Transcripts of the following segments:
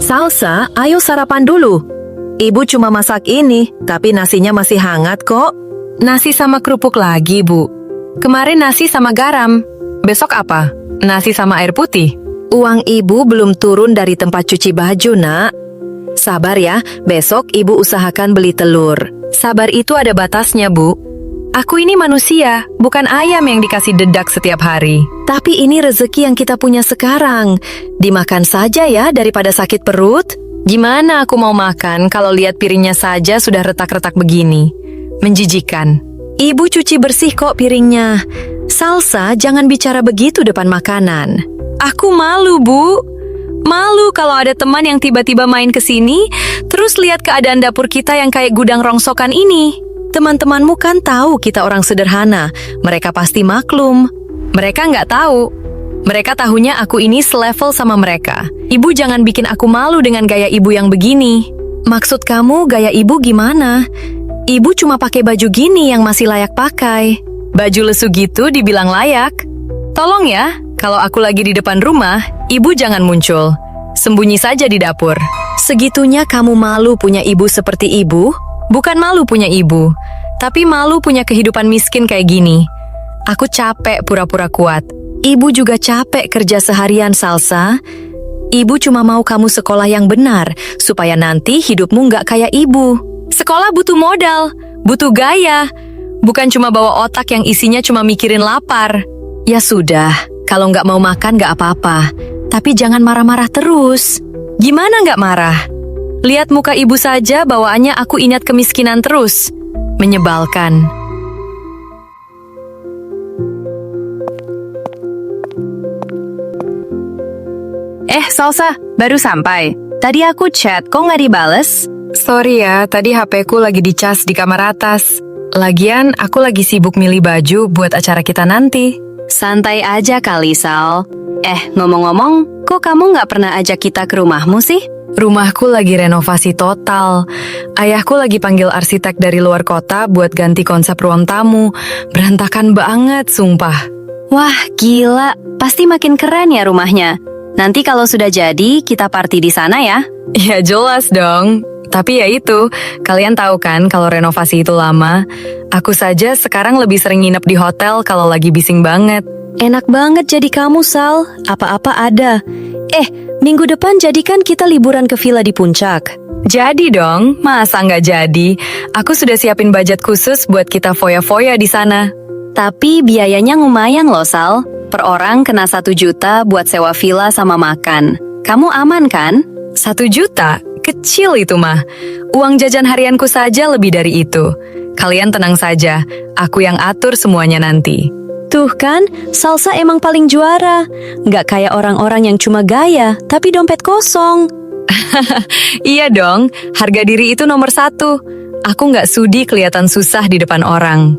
Salsa, ayo sarapan dulu. Ibu cuma masak ini, tapi nasinya masih hangat kok. Nasi sama kerupuk lagi, Bu. Kemarin nasi sama garam. Besok apa? Nasi sama air putih. Uang ibu belum turun dari tempat cuci baju, Nak. Sabar ya, besok ibu usahakan beli telur. Sabar itu ada batasnya, Bu. Aku ini manusia, bukan ayam yang dikasih dedak setiap hari. Tapi ini rezeki yang kita punya sekarang. Dimakan saja ya daripada sakit perut. Gimana aku mau makan kalau lihat piringnya saja sudah retak-retak begini? Menjijikan. Ibu cuci bersih kok piringnya. Salsa, jangan bicara begitu depan makanan. Aku malu, Bu. Malu kalau ada teman yang tiba-tiba main ke sini, terus lihat keadaan dapur kita yang kayak gudang rongsokan ini. Teman-temanmu kan tahu kita orang sederhana. Mereka pasti maklum. Mereka nggak tahu. Mereka tahunya aku ini selevel sama mereka. Ibu jangan bikin aku malu dengan gaya ibu yang begini. Maksud kamu gaya ibu gimana? Ibu cuma pakai baju gini yang masih layak pakai. Baju lesu gitu dibilang layak. Tolong ya, kalau aku lagi di depan rumah, ibu jangan muncul. Sembunyi saja di dapur. Segitunya kamu malu punya ibu seperti ibu? Bukan malu punya ibu, tapi malu punya kehidupan miskin kayak gini. Aku capek pura-pura kuat. Ibu juga capek kerja seharian, Salsa. Ibu cuma mau kamu sekolah yang benar, supaya nanti hidupmu nggak kayak ibu. Sekolah butuh modal, butuh gaya. Bukan cuma bawa otak yang isinya cuma mikirin lapar. Ya sudah, kalau nggak mau makan nggak apa-apa. Tapi jangan marah-marah terus. Gimana nggak marah? Lihat muka ibu saja bawaannya aku ingat kemiskinan terus. Menyebalkan. Salsa, baru sampai. Tadi aku chat, kok nggak dibales? Sorry ya, tadi HP-ku lagi dicas di kamar atas. Lagian, aku lagi sibuk milih baju buat acara kita nanti. Santai aja kali, Sal. Ngomong-ngomong, kok kamu nggak pernah ajak kita ke rumahmu sih? Rumahku lagi renovasi total. Ayahku lagi panggil arsitek dari luar kota buat ganti konsep ruang tamu. Berantakan banget, sumpah. Wah, gila. Pasti makin keren ya rumahnya. Nanti kalau sudah jadi, kita party di sana ya? Ya jelas dong. Tapi ya itu, kalian tahu kan kalau renovasi itu lama. Aku saja sekarang lebih sering nginep di hotel kalau lagi bising banget. Enak banget jadi kamu, Sal. Apa-apa ada. Minggu depan jadikan kita liburan ke villa di Puncak. Jadi dong, masa nggak jadi? Aku sudah siapin budget khusus buat kita foya-foya di sana. Tapi biayanya lumayan loh, Sal. Per orang kena 1 juta buat sewa villa sama makan. Kamu aman kan? 1 juta? Kecil itu mah. Uang jajan harianku saja lebih dari itu. Kalian tenang saja, aku yang atur semuanya nanti. Tuh kan, Salsa emang paling juara. Nggak kayak orang-orang yang cuma gaya, tapi dompet kosong. Iya dong, harga diri itu nomor 1. Aku nggak sudi kelihatan susah di depan orang.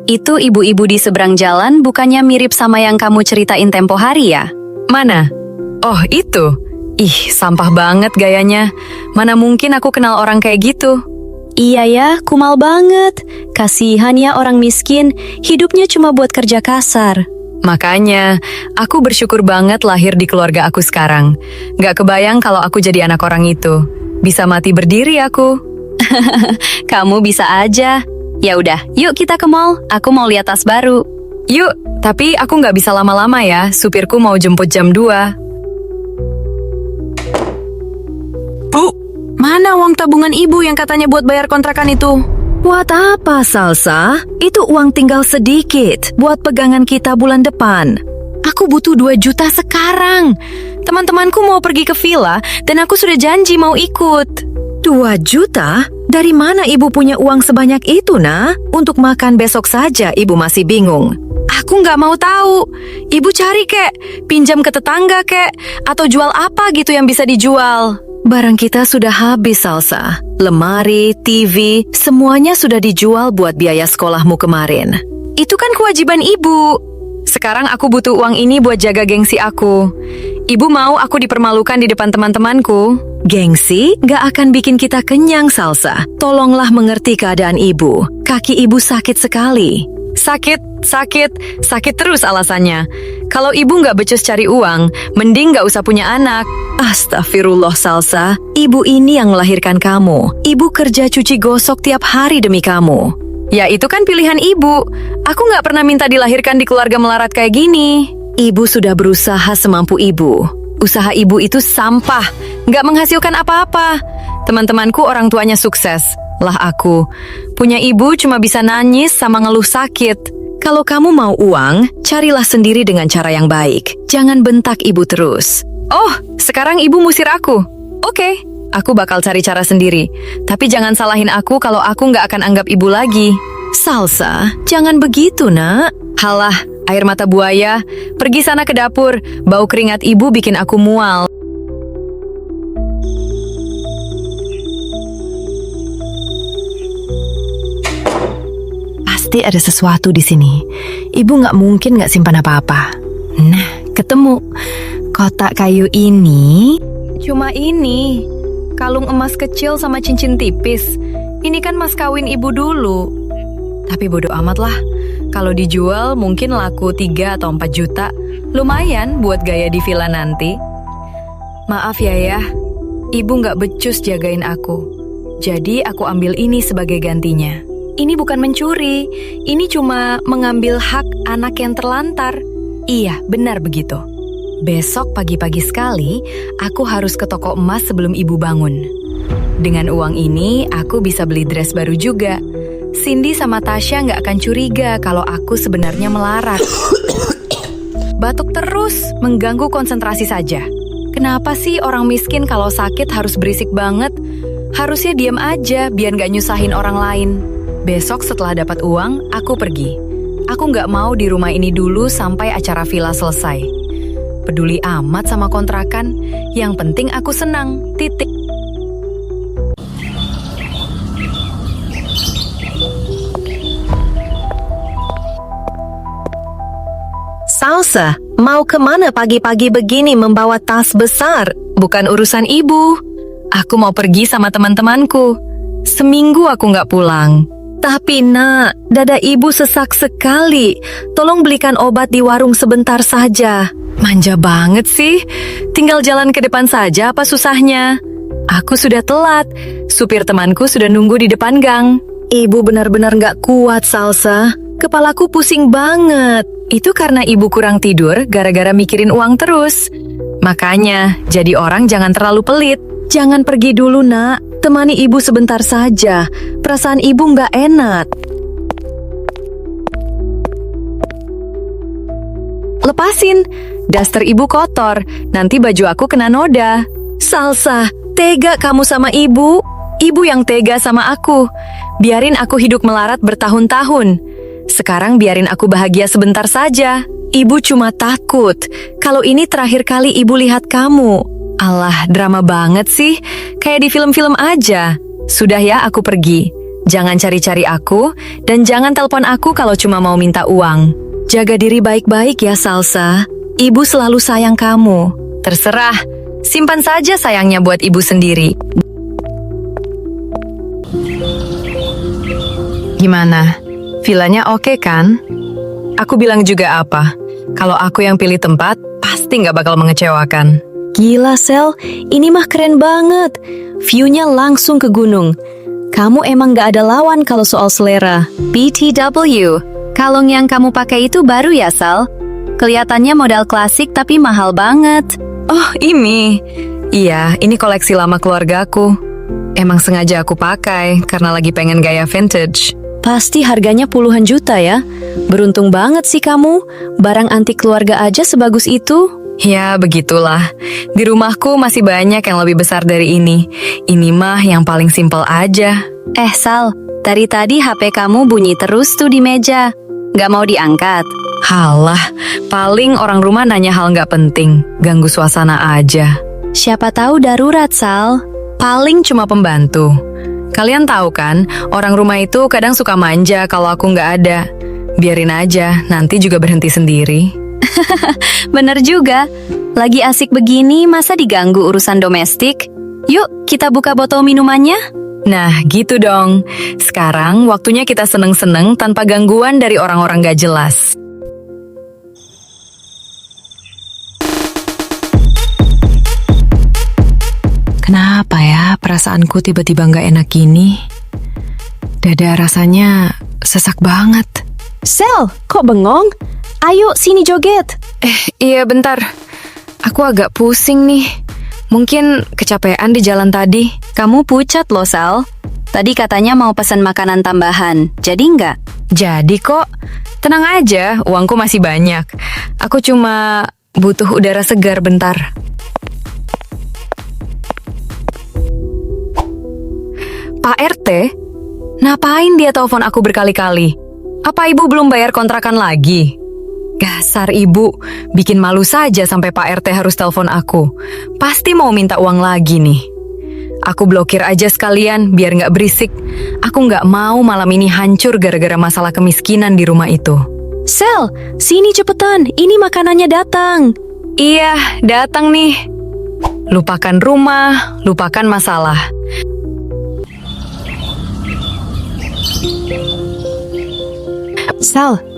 Itu ibu-ibu di seberang jalan bukannya mirip sama yang kamu ceritain tempo hari ya? Mana? Oh, itu. Ih, sampah banget gayanya. Mana mungkin aku kenal orang kayak gitu. Iya ya, kumal banget. Kasihan ya orang miskin, hidupnya cuma buat kerja kasar. Makanya, aku bersyukur banget lahir di keluarga aku sekarang. Gak kebayang kalau aku jadi anak orang itu. Bisa mati berdiri aku. Kamu bisa aja. Ya udah, yuk kita ke mall. Aku mau lihat tas baru. Yuk, tapi aku gak bisa lama-lama ya. Supirku mau jemput jam 2. Bu, mana uang tabungan ibu yang katanya buat bayar kontrakan itu? Buat apa, Salsa? Itu uang tinggal sedikit buat pegangan kita bulan depan. Aku butuh 2 juta sekarang. Teman-temanku mau pergi ke villa dan aku sudah janji mau ikut. 2 juta? Dari mana ibu punya uang sebanyak itu, Nah? Untuk makan besok saja ibu masih bingung. Aku nggak mau tahu. Ibu cari kek, pinjam ke tetangga kek, atau jual apa gitu yang bisa dijual. Barang kita sudah habis, Salsa. Lemari, TV, semuanya sudah dijual buat biaya sekolahmu kemarin. Itu kan kewajiban ibu. Sekarang aku butuh uang ini buat jaga gengsi aku. Ibu mau aku dipermalukan di depan teman-temanku? Gengsi gak akan bikin kita kenyang, Salsa. Tolonglah mengerti keadaan ibu. Kaki ibu sakit sekali. Sakit terus alasannya. Kalau ibu nggak becus cari uang, mending nggak usah punya anak. Astagfirullah Salsa, ibu ini yang melahirkan kamu. Ibu kerja cuci gosok tiap hari demi kamu. Ya itu kan pilihan ibu. Aku nggak pernah minta dilahirkan di keluarga melarat kayak gini. Ibu sudah berusaha semampu ibu. Usaha ibu itu sampah, nggak menghasilkan apa-apa. Teman-temanku orang tuanya sukses. Lah aku, punya ibu cuma bisa nangis sama ngeluh sakit. Kalau kamu mau uang, carilah sendiri dengan cara yang baik. Jangan bentak ibu terus. Oh, sekarang ibu musir aku. Oke, aku bakal cari cara sendiri. Tapi jangan salahin aku kalau aku nggak akan anggap ibu lagi. Salsa, jangan begitu, nak. Halah, air mata buaya. Pergi sana ke dapur. Bau keringat ibu bikin aku mual. Pasti ada sesuatu di sini. Ibu nggak mungkin nggak simpan apa-apa. Nah, ketemu. Kotak kayu ini. Cuma ini. Kalung emas kecil sama cincin tipis. Ini kan mas kawin ibu dulu. Tapi bodo amat lah. Kalau dijual mungkin laku 3 atau 4 juta. Lumayan buat gaya di villa nanti. Maaf ya. Ibu nggak becus jagain aku. Jadi aku ambil ini sebagai gantinya. Ini bukan mencuri, ini cuma mengambil hak anak yang terlantar. Iya, benar begitu. Besok pagi-pagi sekali, aku harus ke toko emas sebelum ibu bangun. Dengan uang ini, aku bisa beli dress baru juga. Cindy sama Tasya nggak akan curiga kalau aku sebenarnya melarat. Batuk terus, mengganggu konsentrasi saja. Kenapa sih orang miskin kalau sakit harus berisik banget? Harusnya diam aja biar nggak nyusahin orang lain. Besok setelah dapat uang, aku pergi. Aku nggak mau di rumah ini dulu sampai acara villa selesai. Peduli amat sama kontrakan, yang penting aku senang, titik. Salsa, mau kemana pagi-pagi begini membawa tas besar? Bukan urusan ibu. Aku mau pergi sama teman-temanku. Seminggu aku nggak pulang. Tapi nak, dada ibu sesak sekali. Tolong belikan obat di warung sebentar saja. Manja banget sih. Tinggal jalan ke depan saja apa susahnya? Aku sudah telat. Supir temanku sudah nunggu di depan gang. Ibu benar-benar nggak kuat, Salsa. Kepalaku pusing banget. Itu karena ibu kurang tidur gara-gara mikirin uang terus. Makanya, jadi orang jangan terlalu pelit. Jangan pergi dulu, nak. Temani ibu sebentar saja. Perasaan ibu nggak enak. Lepasin. Daster ibu kotor. Nanti baju aku kena noda. Salsa, tega kamu sama ibu. Ibu yang tega sama aku. Biarin aku hidup melarat bertahun-tahun. Sekarang biarin aku bahagia sebentar saja. Ibu cuma takut. Kalau ini terakhir kali ibu lihat kamu. Alah, drama banget sih. Kayak di film-film aja. Sudah ya, aku pergi. Jangan cari-cari aku, dan jangan telepon aku kalau cuma mau minta uang. Jaga diri baik-baik ya, Salsa. Ibu selalu sayang kamu. Terserah. Simpan saja sayangnya buat ibu sendiri. Gimana? Villanya oke kan? Aku bilang juga apa? Kalau aku yang pilih tempat, pasti nggak bakal mengecewakan. Gila, Sel. Ini mah keren banget. View-nya langsung ke gunung. Kamu emang gak ada lawan kalau soal selera. BTW, kalung yang kamu pakai itu baru ya, Sal? Kelihatannya model klasik tapi mahal banget. Oh, ini. Iya, ini koleksi lama keluargaku. Emang sengaja aku pakai karena lagi pengen gaya vintage. Pasti harganya puluhan juta ya. Beruntung banget sih kamu. Barang antik keluarga aja sebagus itu. Ya, begitulah. Di rumahku masih banyak yang lebih besar dari ini. Ini mah yang paling simpel aja. Sal, dari tadi HP kamu bunyi terus tuh di meja. Gak mau diangkat? Halah, paling orang rumah nanya hal gak penting. Ganggu suasana aja. Siapa tahu darurat, Sal. Paling cuma pembantu. Kalian tahu kan, orang rumah itu kadang suka manja kalau aku gak ada. Biarin aja, nanti juga berhenti sendiri. Bener juga. Lagi asik begini, masa diganggu urusan domestik? Yuk, kita buka botol minumannya. Nah, gitu dong. Sekarang waktunya kita seneng-seneng tanpa gangguan dari orang-orang gak jelas. Kenapa ya perasaanku tiba-tiba gak enak gini? Dada rasanya sesak banget. Sel, kok bengong? Ayo, sini joget. Iya bentar. Aku agak pusing nih. Mungkin kecapean di jalan tadi. Kamu pucat loh, Sal. Tadi katanya mau pesan makanan tambahan, jadi nggak? Jadi kok. Tenang aja, uangku masih banyak. Aku cuma butuh udara segar bentar. Pak RT? Ngapain dia telepon aku berkali-kali? Apa ibu belum bayar kontrakan lagi? Dasar ibu, bikin malu saja sampai Pak RT harus telepon aku. Pasti mau minta uang lagi nih. Aku blokir aja sekalian biar nggak berisik. Aku nggak mau malam ini hancur gara-gara masalah kemiskinan di rumah itu. Sel, sini cepetan. Ini makanannya datang. Iya, datang nih. Lupakan rumah, lupakan masalah.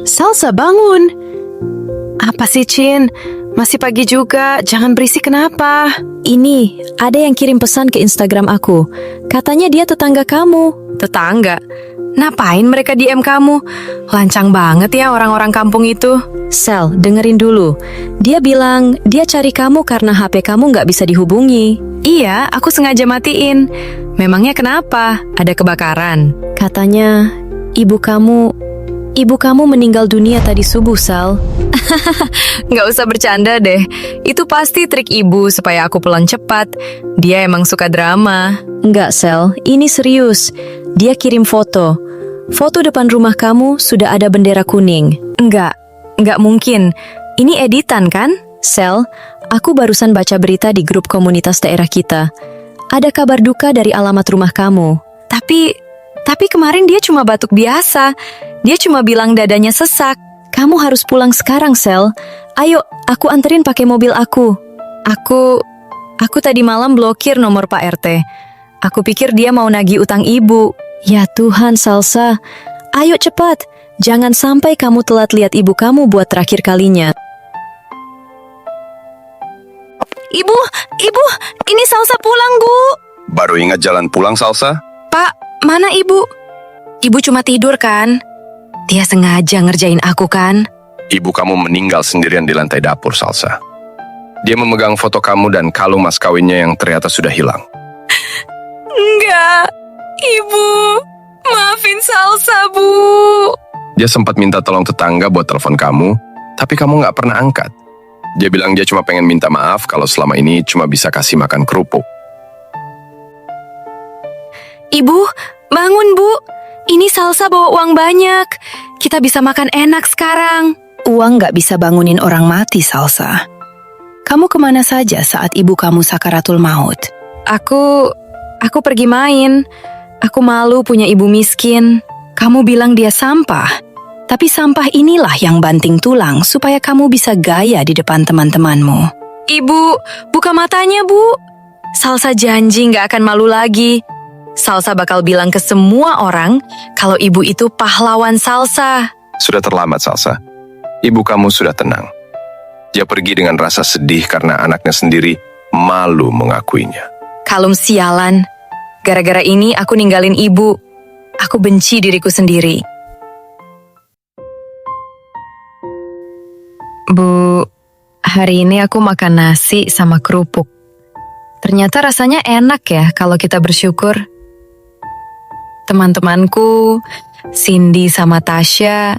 Salsa bangun. Apa sih, Cin? Masih pagi juga, jangan berisik kenapa? Ini, ada yang kirim pesan ke Instagram aku. Katanya dia tetangga kamu. Tetangga? Ngapain mereka DM kamu? Lancang banget ya orang-orang kampung itu. Sel, dengerin dulu. Dia bilang dia cari kamu karena HP kamu nggak bisa dihubungi. Iya, aku sengaja matiin. Memangnya kenapa? Ada kebakaran? Katanya, ibu kamu meninggal dunia tadi subuh, Sal. Nggak usah bercanda deh. Itu pasti trik ibu supaya aku pulang cepat. Dia emang suka drama. Enggak, Sel. Ini serius. Dia kirim foto. Foto depan rumah kamu sudah ada bendera kuning. Nggak mungkin. Ini editan kan? Sel, aku barusan baca berita di grup komunitas daerah kita. Ada kabar duka dari alamat rumah kamu. Tapi kemarin dia cuma batuk biasa. Dia cuma bilang dadanya sesak. Kamu harus pulang sekarang, Sel. Ayo, aku anterin pakai mobil aku. Aku tadi malam blokir nomor Pak RT. Aku pikir dia mau nagih utang ibu. Ya Tuhan, Salsa. Ayo cepat. Jangan sampai kamu telat lihat ibu kamu buat terakhir kalinya. Ibu, ini Salsa pulang, Bu. Baru ingat jalan pulang, Salsa? Pak, mana ibu? Ibu cuma tidur kan? Dia sengaja ngerjain aku kan? Ibu kamu meninggal sendirian di lantai dapur, Salsa. Dia memegang foto kamu dan kalung mas kawinnya yang ternyata sudah hilang. Enggak, Ibu. Maafin Salsa, Bu. Dia sempat minta tolong tetangga buat telepon kamu, tapi kamu nggak pernah angkat. Dia bilang dia cuma pengen minta maaf kalau selama ini cuma bisa kasih makan kerupuk. Ibu, bangun, Bu. Ini Salsa bawa uang banyak. Kita bisa makan enak sekarang. Uang gak bisa bangunin orang mati, Salsa. Kamu kemana saja saat ibu kamu sakaratul maut? Aku pergi main. Aku malu punya ibu miskin. Kamu bilang dia sampah. Tapi sampah inilah yang banting tulang supaya kamu bisa gaya di depan teman-temanmu. Ibu, buka matanya, Bu. Salsa janji gak akan malu lagi. Salsa bakal bilang ke semua orang kalau ibu itu pahlawan Salsa. Sudah terlambat, Salsa. Ibu kamu sudah tenang. Dia pergi dengan rasa sedih karena anaknya sendiri malu mengakuinya. Kalum sialan. Gara-gara ini aku ninggalin ibu. Aku benci diriku sendiri. Bu, hari ini aku makan nasi sama kerupuk. Ternyata rasanya enak ya kalau kita bersyukur. Teman-temanku, Cindy sama Tasya,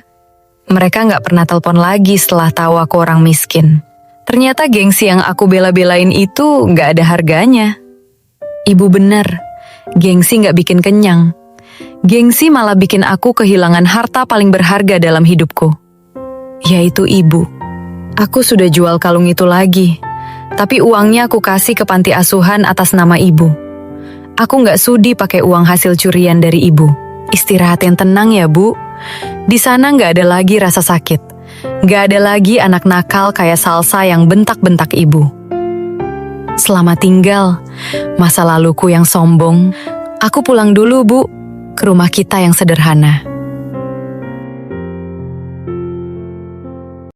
mereka nggak pernah telepon lagi setelah tahu aku orang miskin. Ternyata gengsi yang aku bela-belain itu nggak ada harganya. Ibu benar, gengsi nggak bikin kenyang. Gengsi malah bikin aku kehilangan harta paling berharga dalam hidupku, yaitu ibu. Aku sudah jual kalung itu lagi, tapi uangnya aku kasih ke panti asuhan atas nama ibu. Aku nggak sudi pakai uang hasil curian dari ibu. Istirahat yang tenang ya, Bu. Di sana nggak ada lagi rasa sakit. Nggak ada lagi anak nakal kayak Salsa yang bentak-bentak ibu. Selamat tinggal, masa laluku yang sombong. Aku pulang dulu, Bu, ke rumah kita yang sederhana.